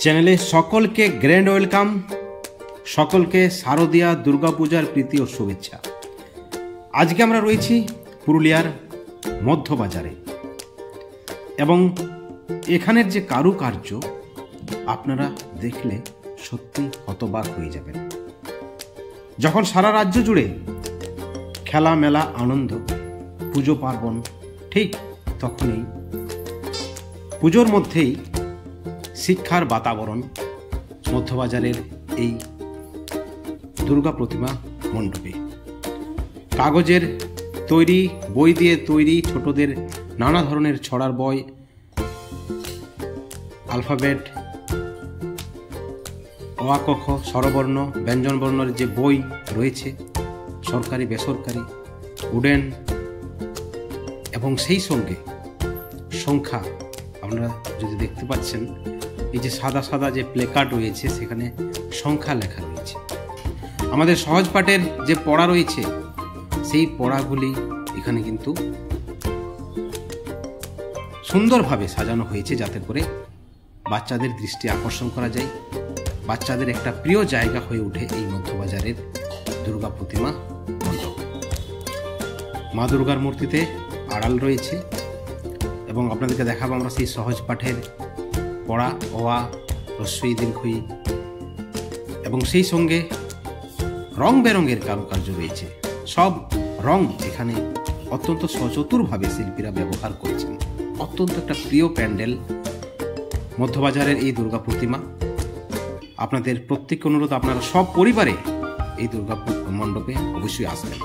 চ্যানেলে সকলকে grand welcome, সকলকে শারদীয়া দুর্গাপূজার প্রীতি ও শুভেচ্ছা। আজকে আমরা রয়েছি পুরুলিয়ার মধ্যবাজারে এবং এখানের যে কারুকার্য আপনারা দেখলে সত্যি হতবাক হয়ে যাবেন। যখন সারা রাজ্য জুড়ে খেলা মেলা আনন্দ, পুজো পার্বণ, ঠিক তখনই পুজোর মধ্যেই শিক্ষার বাতাবরণ মধ্যবাজারের এই দুর্গা প্রতিমা মণ্ডপে। কাগজের তৈরি, বই দিয়ে তৈরি ছোটদের নানা ধরনের ছড়ার বই, আলফাবেট, অ আ ক খ, স্বরবর্ণ, ব্যঞ্জনবর্ণের যে বই রয়েছে সরকারি বেসরকারি, উডেন, এবং সেই সঙ্গে সংখ্যা আপনারা যদি দেখতে পাচ্ছেন এই যে সাদা সাদা যে প্লেকার্ড রয়েছে সেখানে সংখ্যা লেখা রয়েছে। আমাদের সহজ পাঠের যে পড়া রয়েছে সেই পড়াগুলি এখানে কিন্তু সুন্দরভাবে সাজানো হয়েছে যাতে করে বাচ্চাদের দৃষ্টি আকর্ষণ করা যায়, বাচ্চাদের একটা প্রিয় জায়গা হয়ে ওঠে এই মধ্যবাজারের দুর্গা প্রতিমা মণ্ডপ। মা দুর্গার মূর্তিতে আড়াল রয়েছে এবং আপনাদেরকে দেখাবো আমরা সেই সহজ পাঠের পড়া, অ আ, হ্রস্বই দীর্ঘই, এবং সেই সঙ্গে রং বেরঙের কারুকার্য রয়েছে। সব রং এখানে অত্যন্ত সচতুরভাবে শিল্পীরা ব্যবহার করছেন। অত্যন্ত একটা প্রিয় প্যান্ডেল মধ্যবাজারের এই দুর্গা প্রতিমা। আপনাদের প্রত্যেক অনুরোধ আপনারা সব পরিবারে এই দুর্গা মণ্ডপে অবশ্যই আসবেন।